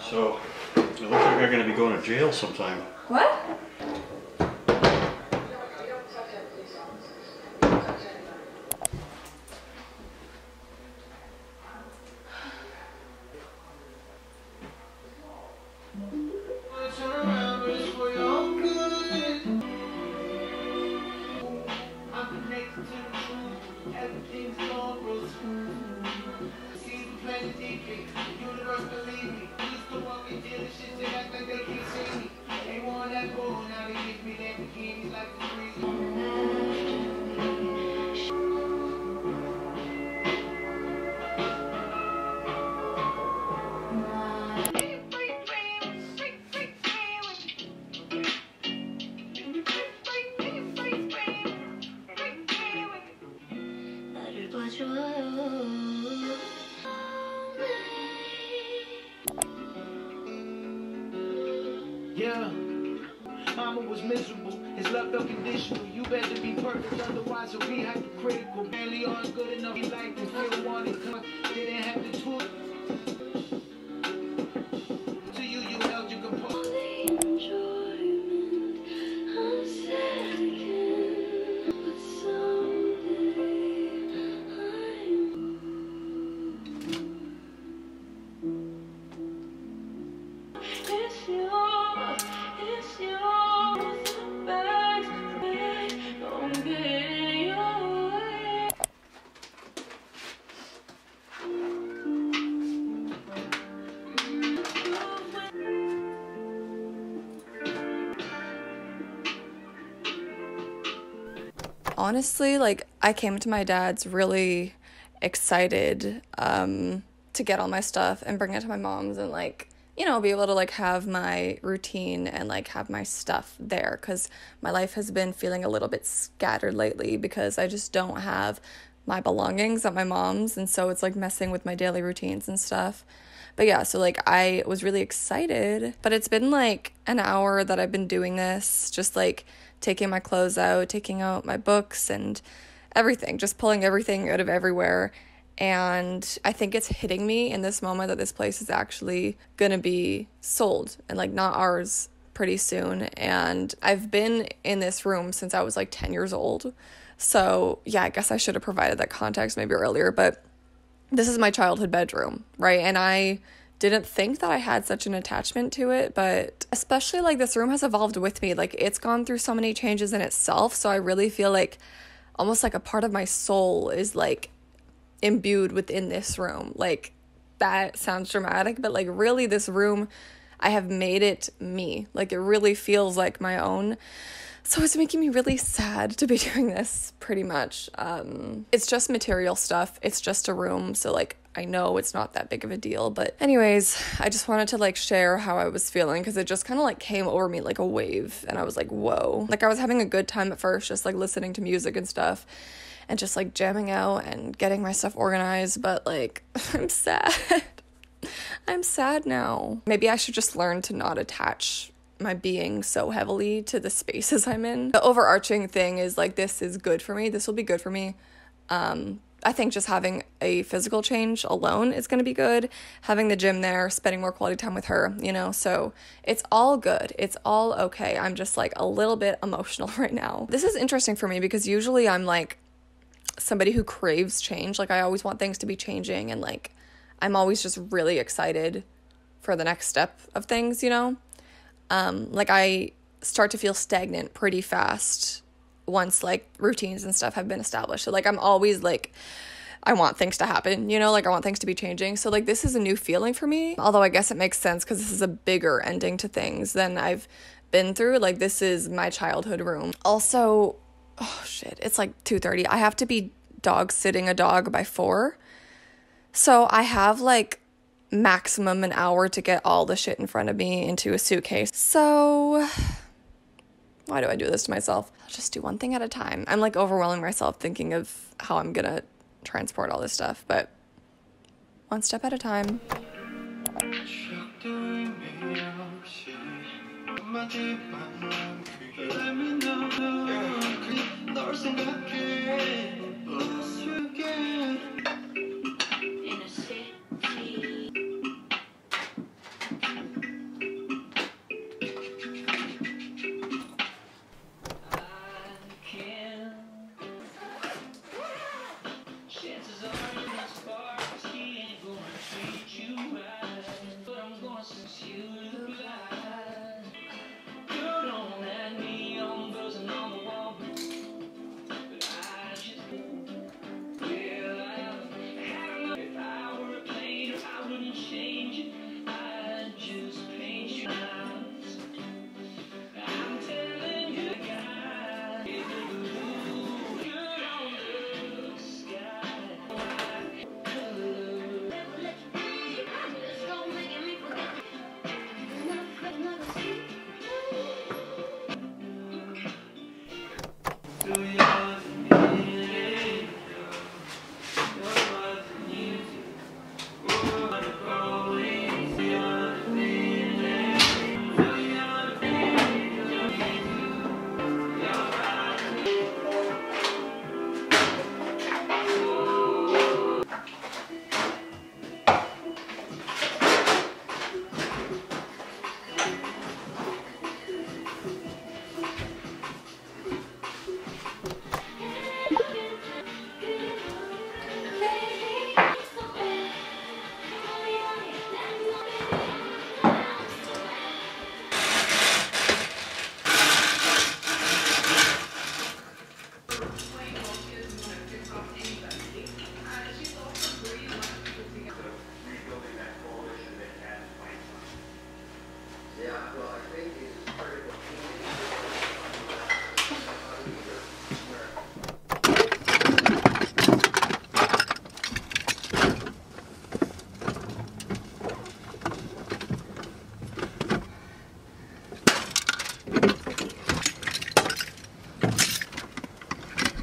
So, it looks like I'm going to be going to jail sometime. What? Yeah, mama was miserable. His love felt conditional. You better be perfect, otherwise you'll be hypocritical. Barely on good enough. He liked and still wanted. Didn't have the tools. To you, you held your composure. Honestly, like, I came to my dad's really excited to get all my stuff and bring it to my mom's and, like, you know, be able to, like, have my routine and, like, have my stuff there, because my life has been feeling a little bit scattered lately because I just don't have my belongings at my mom's, and so it's, like, messing with my daily routines and stuff. But yeah, so, like, I was really excited, but it's been, like, an hour that I've been doing this, just, like, taking my clothes out, taking out my books and everything, just pulling everything out of everywhere. And I think it's hitting me in this moment that this place is actually gonna be sold and, like, not ours pretty soon. And I've been in this room since I was, like, 10 years old. So yeah, I guess I should have provided that context maybe earlier, but this is my childhood bedroom, right? And I didn't think that I had such an attachment to it, but especially, like, this room has evolved with me. Like, it's gone through so many changes in itself, so I really feel like almost like a part of my soul is, like, imbued within this room. Like, that sounds dramatic, but, like, really this room, I have made it me. Like, it really feels like my own. So it's making me really sad to be doing this, pretty much. It's just material stuff. It's just a room, so, like, I know it's not that big of a deal. But anyways, I just wanted to, like, share how I was feeling, because it just kind of, like, came over me like a wave, and I was like, whoa. Like, I was having a good time at first, just, like, listening to music and stuff, and just, like, jamming out and getting my stuff organized, but, like, I'm sad. I'm sad now. Maybe I should just learn to not attach my being so heavily to the spaces I'm in. The overarching thing is, like, this is good for me. This will be good for me. I think just having a physical change alone is going to be good. Having the gym there, spending more quality time with her, you know, so it's all good. It's all okay. I'm just, like, a little bit emotional right now. This is interesting for me because usually I'm, like, somebody who craves change. Like, I always want things to be changing, and, like, I'm always just really excited for the next step of things, you know? Like, I start to feel stagnant pretty fast once, like, routines and stuff have been established. So, like, I'm always, like, I want things to happen, you know? Like, I want things to be changing. So, like, this is a new feeling for me. Although I guess it makes sense because this is a bigger ending to things than I've been through. Like, this is my childhood room. Also, oh, shit, it's, like, 2:30. I have to be dog sitting a dog by 4. So I have, like, maximum an hour to get all the shit in front of me into a suitcase. So why do I do this to myself? I'll just do one thing at a time. I'm, like, overwhelming myself thinking of how I'm gonna transport all this stuff, but one step at a time.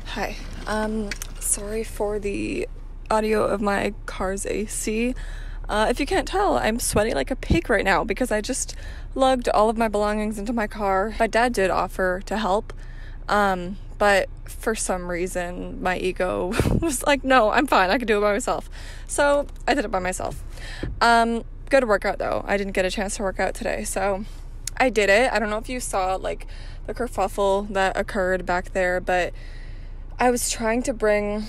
Hi. Sorry for the audio of my car's AC. If you can't tell, I'm sweating like a pig right now because I just lugged all of my belongings into my car. My dad did offer to help, but for some reason my ego was like, no, I'm fine, I can do it by myself. So I did it by myself. Good workout though. I didn't get a chance to work out today, so I did it. I don't know if you saw like the kerfuffle that occurred back there, but I was trying to bring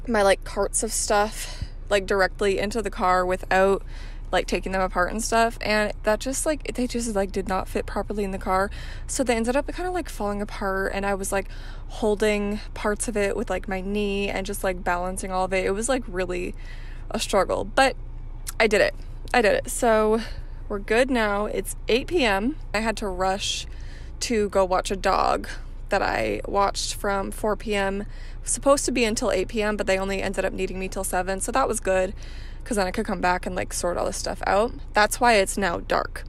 my like carts of stuff like directly into the car without like taking them apart and stuff, and that just like they just like did not fit properly in the car, so they ended up kind of like falling apart, and I was like holding parts of it with like my knee and just like balancing all of it. It was like really a struggle, but I did it. So we're good now. It's 8 p.m. I had to rush to go watch a dog that I watched from 4 p.m. It was supposed to be until 8 p.m., but they only ended up needing me till 7, so that was good because then I could come back and like sort all this stuff out. That's why it's now dark,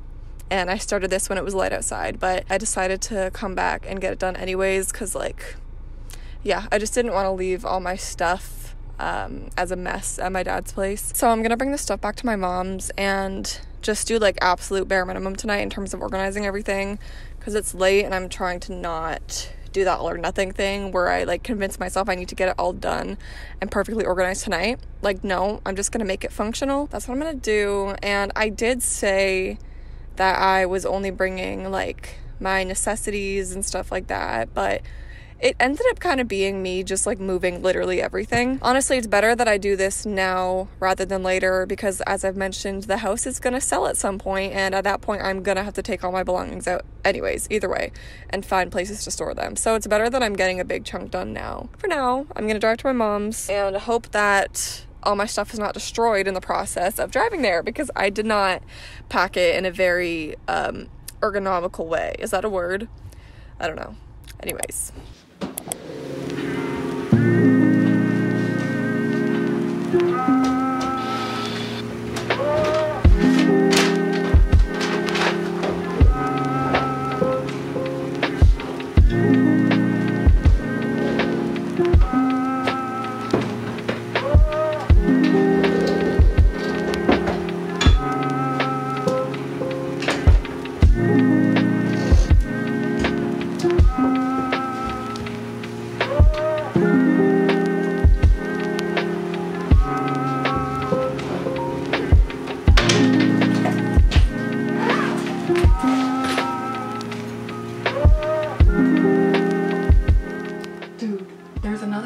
and I started this when it was light outside, but I decided to come back and get it done anyways because like, yeah, I just didn't want to leave all my stuff as a mess at my dad's place. So I'm gonna bring this stuff back to my mom's and just do like absolute bare minimum tonight in terms of organizing everything, because it's late and I'm trying to not do that all or nothing thing where I like convince myself I need to get it all done and perfectly organized tonight. Like, no, I'm just gonna make it functional. That's what I'm gonna do. And I did say that I was only bringing like my necessities and stuff like that, but it ended up kind of being me just like moving literally everything. Honestly, it's better that I do this now rather than later because, as I've mentioned, the house is gonna sell at some point, and at that point I'm gonna have to take all my belongings out anyways, either way, and find places to store them. So it's better that I'm getting a big chunk done now. For now, I'm gonna drive to my mom's and hope that all my stuff is not destroyed in the process of driving there, because I did not pack it in a very ergonomical way. Is that a word? I don't know. Anyways.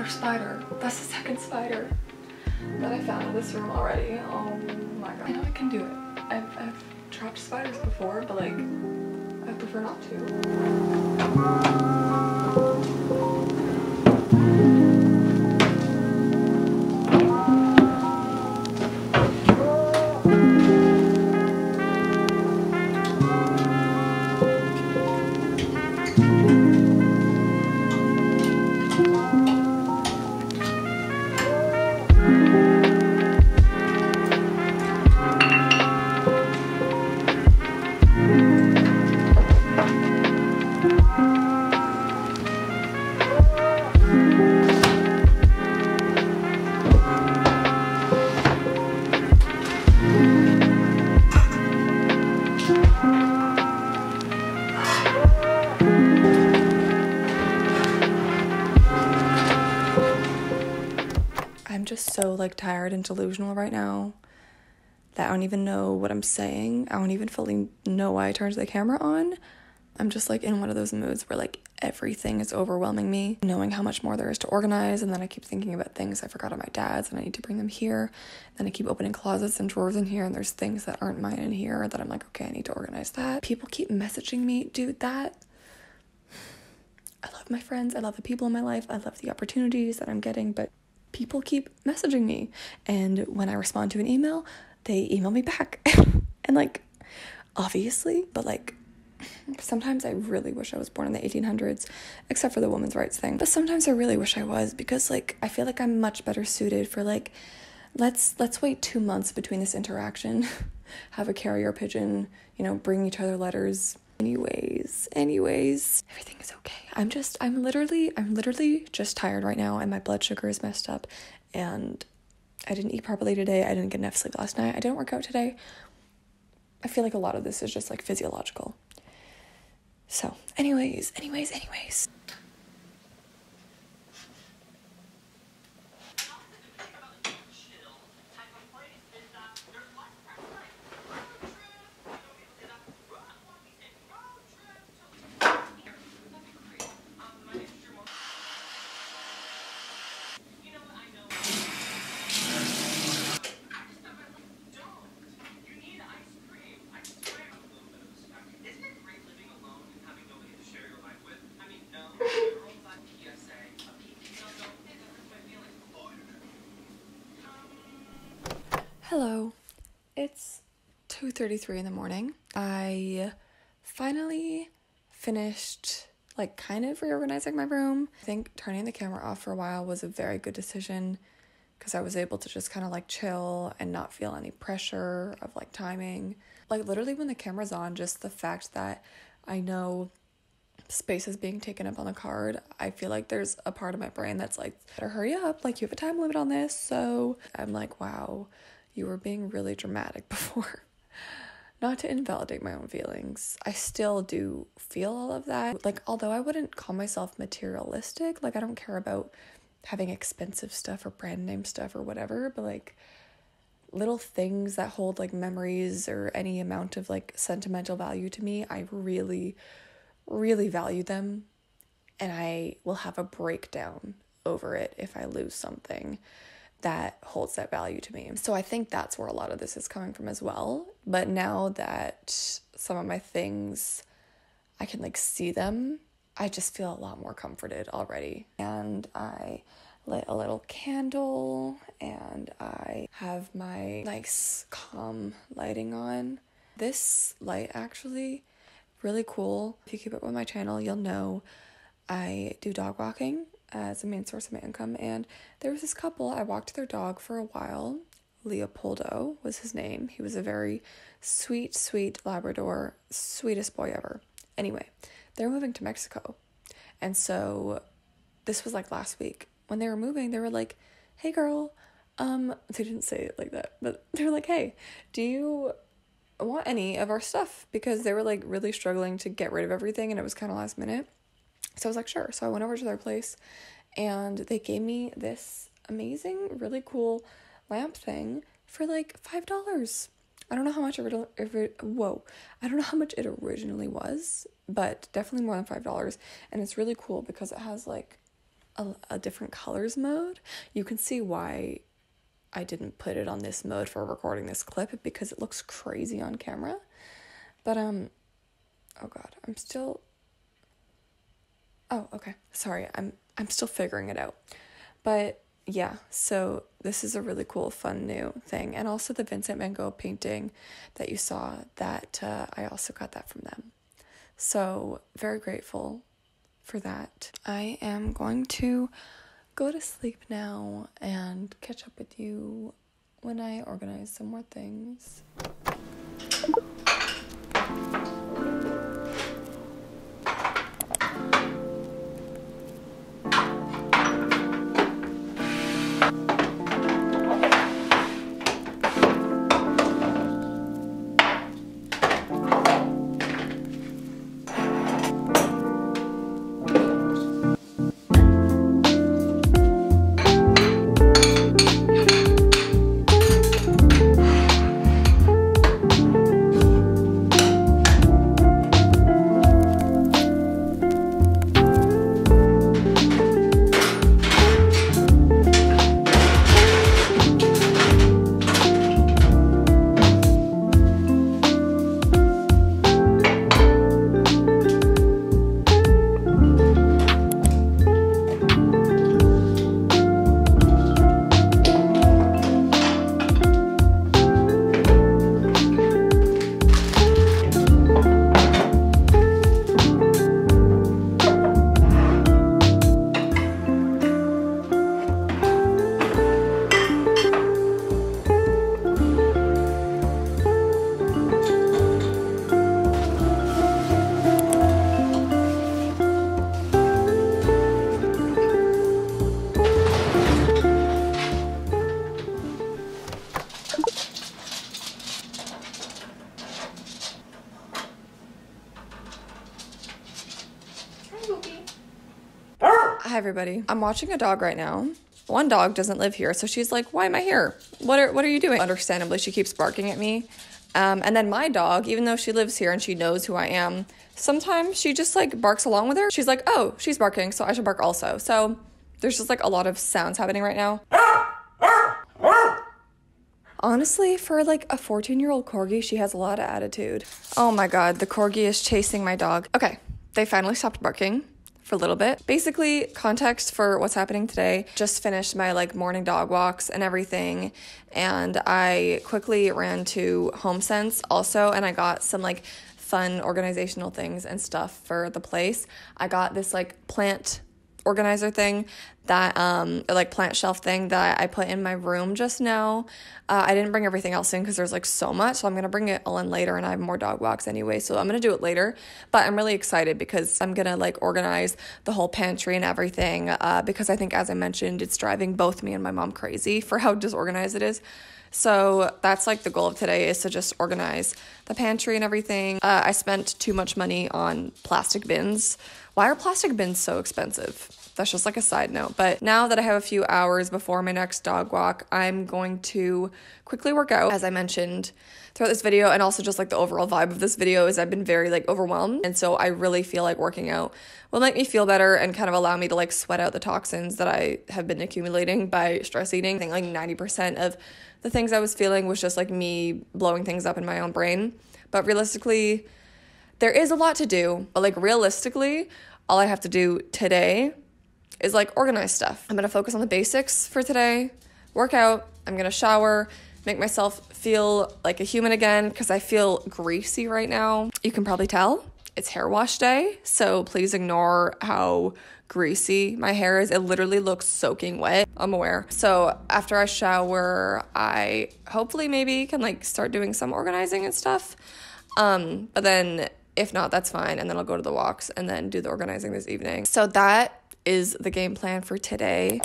Spider. That's the second spider that I found in this room already. Oh my god. I know I can do it. I've trapped spiders before, but like, I prefer not to. I'm just so like tired and delusional right now that I don't even know what I'm saying. I don't even fully know why I turned the camera on. I'm just like in one of those moods where like everything is overwhelming me, knowing how much more there is to organize, and then I keep thinking about things I forgot at my dad's and I need to bring them here. Then I keep opening closets and drawers in here, and there's things that aren't mine in here that I'm like, okay, I need to organize that. People keep messaging me, dude, that I love my friends, I love the people in my life, I love the opportunities that I'm getting, but people keep messaging me, and when I respond to an email, they email me back. And like, obviously, but like, sometimes I really wish I was born in the 1800s, except for the women's rights thing. But sometimes I really wish I was, because like, I feel like I'm much better suited for like, let's wait 2 months between this interaction, have a carrier pigeon, you know, bring each other letters. Anyways, everything is okay. I'm literally just tired right now, and my blood sugar is messed up, and I didn't eat properly today. I didn't get enough sleep last night. I didn't work out today. I feel like a lot of this is just like physiological. So, anyways. Hello, it's 2:33 in the morning. I finally finished like kind of reorganizing my room. I think turning the camera off for a while was a very good decision, because I was able to just kind of like chill and not feel any pressure of like timing. Like literally when the camera's on, just the fact that I know space is being taken up on the card, I feel like there's a part of my brain that's like, better hurry up, like you have a time limit on this. So I'm like, wow, you were being really dramatic before. Not to invalidate my own feelings, I still do feel all of that. Like, although I wouldn't call myself materialistic, like I don't care about having expensive stuff or brand name stuff or whatever, but like little things that hold like memories or any amount of like sentimental value to me, I really value them, and I will have a breakdown over it if I lose something that holds that value to me. So I think that's where a lot of this is coming from as well. But now that some of my things, I can like see them, I just feel a lot more comforted already. And I lit a little candle, and I have my nice calm lighting on. This light actually really cool. If you keep up with my channel, you'll know I do dog walking as a main source of my income, and there was this couple, I walked their dog for a while. Leopoldo was his name. He was a very sweet Labrador, sweetest boy ever. Anyway, they're moving to Mexico, and so this was like last week. When they were moving, they were like, hey girl, they didn't say it like that, but they were like, hey, do you want any of our stuff? Because they were like really struggling to get rid of everything, and it was kind of last minute. So I was like, sure. So I went over to their place, and they gave me this amazing, really cool lamp thing for like $5. I don't know how much I don't know how much it originally was, but definitely more than $5. And it's really cool because it has like a different colors mode. You can see why I didn't put it on this mode for recording this clip, because it looks crazy on camera. But, oh God, oh, okay. Sorry, I'm still figuring it out. But yeah, so this is a really cool, fun new thing. And also the Vincent Van Gogh painting that you saw, that I also got that from them. So very grateful for that. I am going to go to sleep now and catch up with you when I organize some more things. Hi everybody. I'm watching a dog right now. One dog doesn't live here, so she's like, why am I here? What are you doing? Understandably, she keeps barking at me. And then my dog, even though she lives here and she knows who I am, sometimes she just like barks along with her. She's like, oh, she's barking, so I should bark also. So there's just like a lot of sounds happening right now. Honestly, for like a 14-year-old corgi, she has a lot of attitude. Oh my God, the corgi is chasing my dog. Okay, they finally stopped barking for a little bit. Basically, context for what's happening today. Just finished my like morning dog walks and everything, and I quickly ran to HomeSense also, and I got some like fun organizational things and stuff for the place. I got this like plant organizer thing that or like plant shelf thing that I put in my room just now. I didn't bring everything else in because there's like so much, so I'm gonna bring it all in later, and I have more dog walks anyway, so I'm gonna do it later. But I'm really excited because I'm gonna like organize the whole pantry and everything, because I think, as I mentioned, it's driving both me and my mom crazy for how disorganized it is. So that's like the goal of today, is to just organize the pantry and everything. I spent too much money on plastic bins. Why are plastic bins so expensive? That's just like a side note. But now that I have a few hours before my next dog walk, I'm going to quickly work out. As I mentioned throughout this video, and also just like the overall vibe of this video, is I've been very like overwhelmed. And so I really feel like working out will make me feel better and kind of allow me to like sweat out the toxins that I have been accumulating by stress eating. I think like 90% of the things I was feeling was just like me blowing things up in my own brain. But realistically, there is a lot to do. But like realistically, all I have to do today is like organize stuff. I'm gonna focus on the basics for today, work out, I'm gonna shower, make myself feel like a human again, because I feel greasy right now. You can probably tell it's hair wash day, so please ignore how greasy my hair is. It literally looks soaking wet, I'm aware. So after I shower, I hopefully maybe can like start doing some organizing and stuff. But then if not, that's fine, and then I'll go to the walks and then do the organizing this evening. So that is the game plan for today.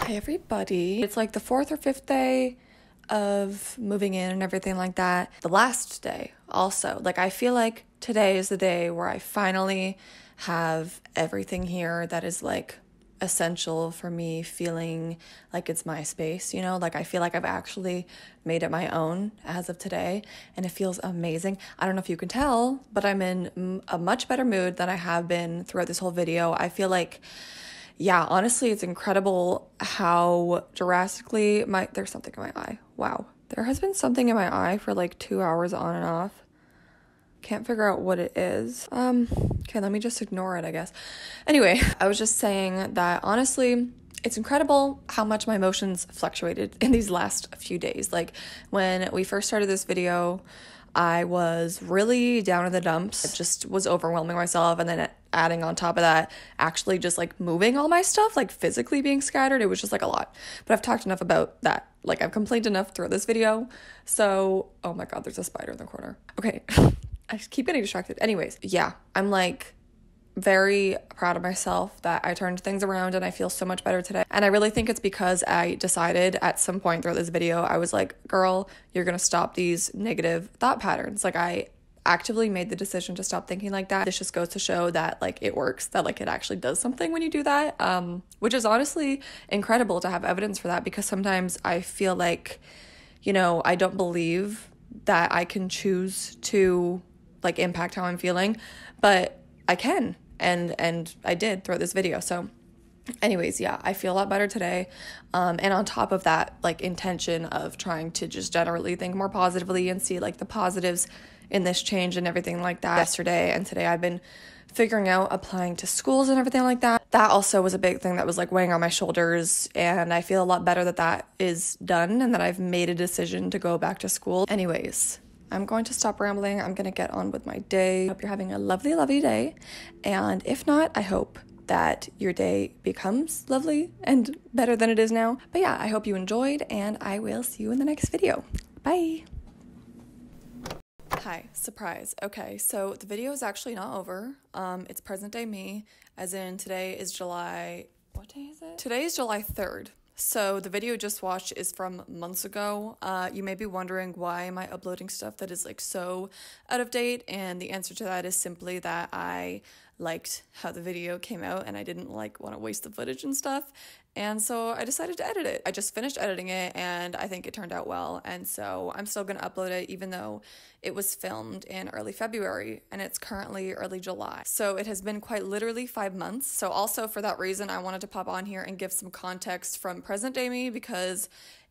Hey everybody. It's like the 4th or 5th day of moving in and everything like that. The last day also. Like I feel like today is the day where I finally have everything here that is like essential for me feeling like it's my space, you know? Like I feel like I've actually made it my own as of today, and it feels amazing. I don't know if you can tell, but I'm in a much better mood than I have been throughout this whole video. I feel like, yeah, honestly, it's incredible how drastically there's something in my eye. Wow. There has been something in my eye for like 2 hours on and off. Can't figure out what it is. Okay, let me just ignore it, I guess. Anyway, I was just saying that honestly, it's incredible how much my emotions fluctuated in these last few days. Like when we first started this video, I was really down in the dumps. It just was overwhelming myself, and then adding on top of that, actually just like moving all my stuff, like physically being scattered, it was just like a lot. But I've talked enough about that. Like I've complained enough throughout this video. So, oh my God, there's a spider in the corner. Okay, I just keep getting distracted. Anyways, yeah, I'm like very proud of myself that I turned things around and I feel so much better today. And I really think it's because I decided at some point throughout this video, I was like, girl, you're gonna stop these negative thought patterns. Like I actively made the decision to stop thinking like that. This just goes to show that like it works, that like it actually does something when you do that, which is honestly incredible to have evidence for that, because sometimes I feel like, you know, I don't believe that I can choose to like impact how I'm feeling, but I can, and I did throughout this video. So anyways, yeah, I feel a lot better today. And on top of that, like intention of trying to just generally think more positively and see like the positives in this change and everything like that. Yesterday and today I've been figuring out applying to schools and everything like that. That also was a big thing that was like weighing on my shoulders, and I feel a lot better that that is done and that I've made a decision to go back to school. Anyways, I'm going to stop rambling. I'm going to get on with my day. Hope you're having a lovely, lovely day. And if not, I hope that your day becomes lovely and better than it is now. But yeah, I hope you enjoyed, and I will see you in the next video. Bye. Hi, surprise. Okay, so the video is actually not over. It's present day me, as in today is July, what day is it? Today is July 3rd. So the video just watched is from months ago. You may be wondering, why am I uploading stuff that is like so out of date? And the answer to that is simply that I liked how the video came out and I didn't like want to waste the footage and stuff. And so I decided to edit it. I just finished editing it and I think it turned out well. And so I'm still going to upload it even though it was filmed in early February and it's currently early July. So it has been quite literally 5 months. So also for that reason, I wanted to pop on here and give some context from present day me, because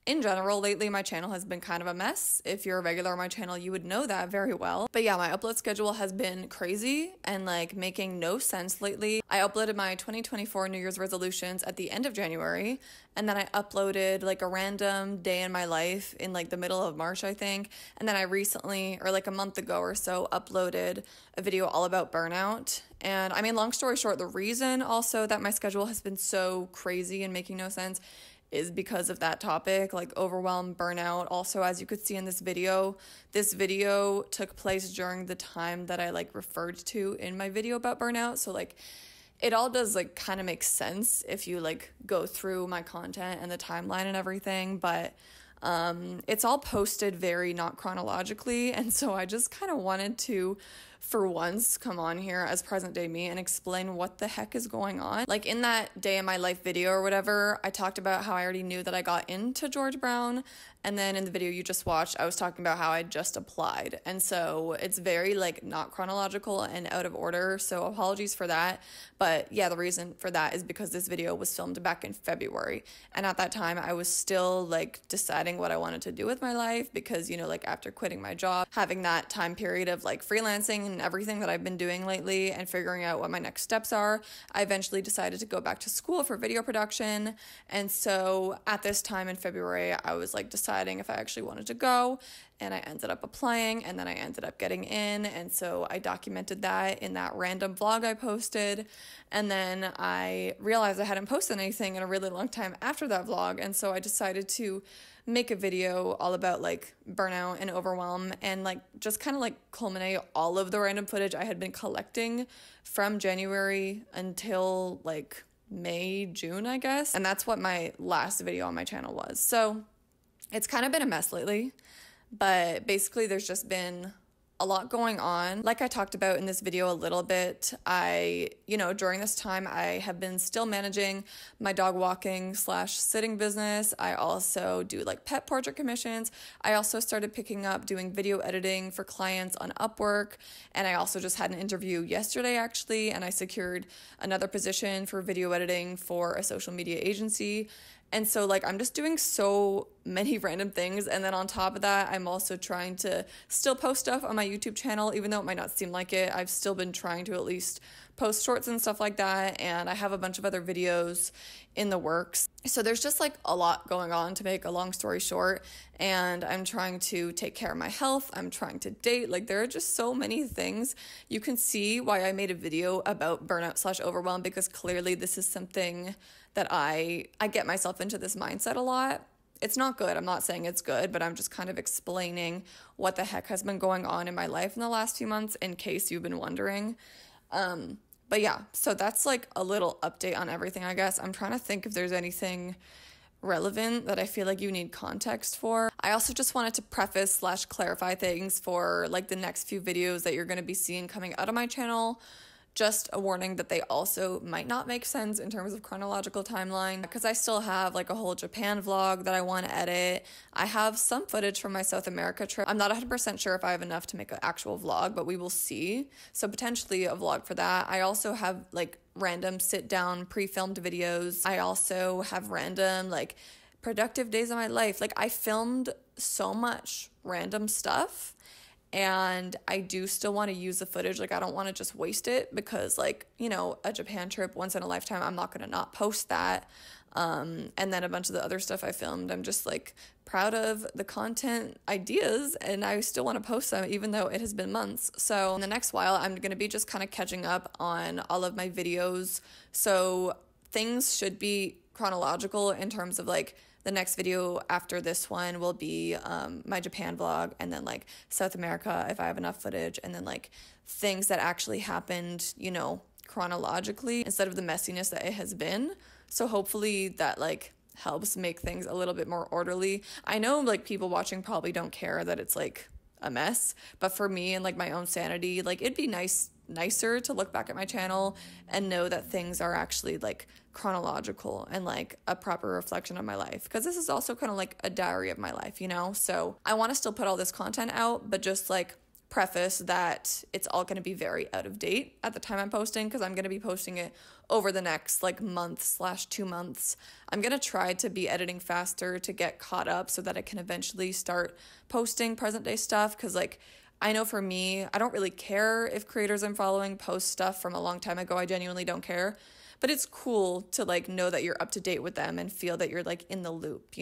in general, lately my channel has been kind of a mess. If you're a regular on my channel, you would know that very well. But yeah, my upload schedule has been crazy and like making no sense lately. I uploaded my 2024 New Year's resolutions at the end of January, and then I uploaded like a random day in my life in like the middle of March, I think. And then I recently, or like a month ago or so, uploaded a video all about burnout. And I mean, long story short, the reason also that my schedule has been so crazy and making no sense is because of that topic, like overwhelm, burnout. Also, as you could see in this video took place during the time that I like referred to in my video about burnout. So like it all does like kind of make sense if you like go through my content and the timeline and everything, but it's all posted very not chronologically. And so I just kind of wanted to, for once, come on here as present day me and explain what the heck is going on. Like in that day in my life video or whatever, I talked about how I already knew that I got into George Brown. And then in the video you just watched, I was talking about how I just applied. And so it's very like not chronological and out of order. So apologies for that. But yeah, the reason for that is because this video was filmed back in February. And at that time I was still like deciding what I wanted to do with my life, because, you know, like after quitting my job, having that time period of like freelancing and everything that I've been doing lately and figuring out what my next steps are, I eventually decided to go back to school for video production. And so at this time in February, I was like deciding if I actually wanted to go, and I ended up applying, and then I ended up getting in. And so I documented that in that random vlog I posted. And then I realized I hadn't posted anything in a really long time after that vlog. And so I decided to make a video all about like burnout and overwhelm, and like just kind of like culminate all of the random footage I had been collecting from January until like May, June, I guess. And that's what my last video on my channel was. So it's kind of been a mess lately. But basically, there's just been a lot going on. Like I talked about in this video a little bit, during this time, I have been still managing my dog walking / sitting business. I also do like pet portrait commissions. I also started picking up doing video editing for clients on Upwork. And I also just had an interview yesterday, actually, and I secured another position for video editing for a social media agency. And so, like, I'm just doing so many random things. And then on top of that, I'm also trying to still post stuff on my YouTube channel, even though it might not seem like it. I've still been trying to at least post shorts and stuff like that. And I have a bunch of other videos in the works. So there's just like a lot going on, to make a long story short. And I'm trying to take care of my health. I'm trying to date. Like, there are just so many things. You can see why I made a video about burnout / overwhelm, because clearly this is something that I get myself into this mindset a lot. It's not good. I'm not saying it's good, but I'm just kind of explaining what the heck has been going on in my life in the last few months, in case you've been wondering. But yeah, so that's like a little update on everything, I guess. I'm trying to think if there's anything relevant that I feel like you need context for. I also just wanted to preface / clarify things for like the next few videos that you're going to be seeing coming out of my channel. Just a warning that they also might not make sense in terms of chronological timeline, because I still have like a whole Japan vlog that I want to edit. I have some footage from my South America trip. I'm not 100% sure if I have enough to make an actual vlog, but we will see. So potentially a vlog for that. I also have like random sit down pre-filmed videos. I also have random like productive days of my life. Like, I filmed so much random stuff. And I do still want to use the footage. Like, I don't want to just waste it, because like, a Japan trip once in a lifetime, I'm not going to not post that. And then a bunch of the other stuff I filmed, I'm just like proud of the content ideas, and I still want to post them even though it has been months. So in the next while, I'm going to be just kind of catching up on all of my videos. So things should be chronological in terms of like, the next video after this one will be my Japan vlog, and then like South America if I have enough footage, and then like things that actually happened, chronologically, instead of the messiness that it has been. So hopefully that like helps make things a little bit more orderly. I know like people watching probably don't care that it's like a mess, but for me and like my own sanity, like it'd be nicer to look back at my channel and know that things are actually like chronological and like a proper reflection of my life, because this is also kind of like a diary of my life, so I want to still put all this content out, but just like preface that it's all going to be very out of date at the time I'm posting, because I'm going to be posting it over the next like month / 2 months. I'm going to try to be editing faster to get caught up so that I can eventually start posting present day stuff, because like I know for me, I don't really care if creators I'm following post stuff from a long time ago. I genuinely don't care. But it's cool to like know that you're up to date with them and feel that you're like in the loop,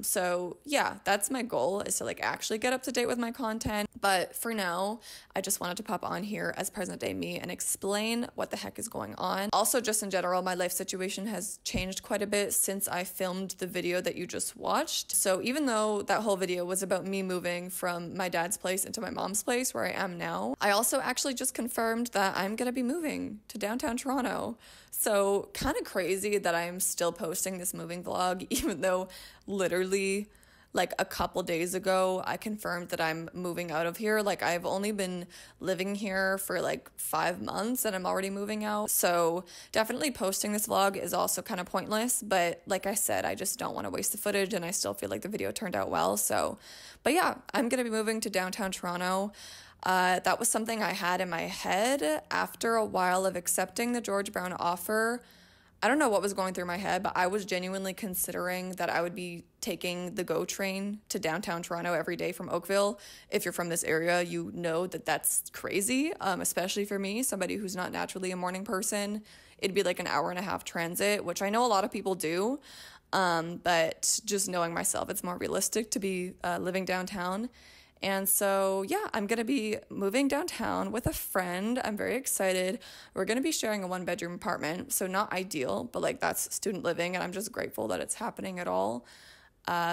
So yeah, that's my goal, is to like actually get up to date with my content. But for now, I just wanted to pop on here as present day me and explain what the heck is going on. Also, just in general, my life situation has changed quite a bit since I filmed the video that you just watched. So even though that whole video was about me moving from my dad's place into my mom's place where I am now, I also actually just confirmed that I'm going to be moving to downtown Toronto. So kind of crazy that I'm still posting this moving vlog, even though literally like a couple days ago, I confirmed that I'm moving out of here. Like, I've only been living here for like 5 months and I'm already moving out. So definitely posting this vlog is also kind of pointless. But like I said, I just don't want to waste the footage, and I still feel like the video turned out well. So, but yeah, I'm going to be moving to downtown Toronto. That was something I had in my head after a while of accepting the George Brown offer. I don't know what was going through my head, but I was genuinely considering that I would be taking the GO train to downtown Toronto every day from Oakville. If you're from this area, you know that that's crazy, especially for me, somebody who's not naturally a morning person. It'd be like an hour and a half transit, which I know a lot of people do, but just knowing myself, it's more realistic to be living downtown. And so, yeah, I'm going to be moving downtown with a friend. I'm very excited. We're going to be sharing a 1-bedroom apartment. So not ideal, but like that's student living. And I'm just grateful that it's happening at all.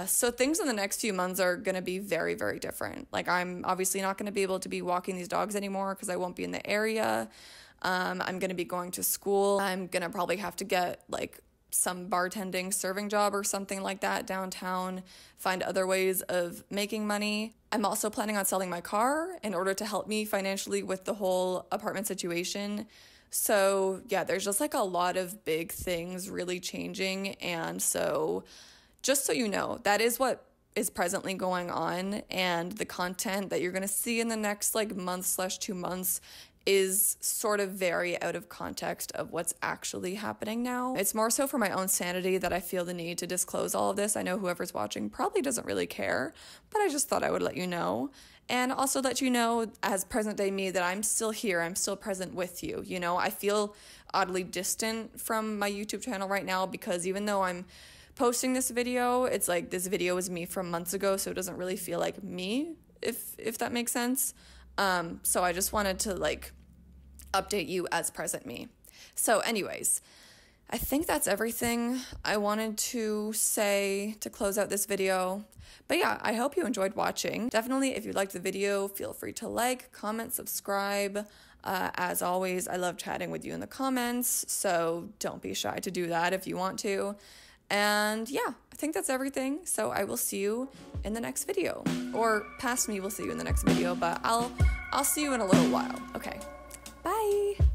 So things in the next few months are going to be very, very different. Like I'm obviously not going to be able to be walking these dogs anymore because I won't be in the area. I'm going to be going to school. I'm going to probably have to get like some bartending serving job or something like that downtown, find other ways of making money. I'm also planning on selling my car in order to help me financially with the whole apartment situation. So yeah, there's just like a lot of big things really changing. And so just so you know, that is what is presently going on, and the content that you're going to see in the next like month/2 months is sort of very out of context of what's actually happening now. It's more so for my own sanity that I feel the need to disclose all of this. I know whoever's watching probably doesn't really care, but I just thought I would let you know. And also let you know, as present day me, that I'm still here. I'm still present with you. You know, I feel oddly distant from my YouTube channel right now because even though I'm posting this video, it's like this video is me from months ago, so it doesn't really feel like me, if that makes sense. So I just wanted to like update you as present me. So anyways, I think that's everything I wanted to say to close out this video. But yeah, I hope you enjoyed watching. Definitely, if you liked the video, feel free to like, comment, subscribe. As always, I love chatting with you in the comments, so don't be shy to do that if you want to. And yeah, I think that's everything. So I will see you in the next video. Or past me will see you in the next video, but I'll see you in a little while. Okay, bye.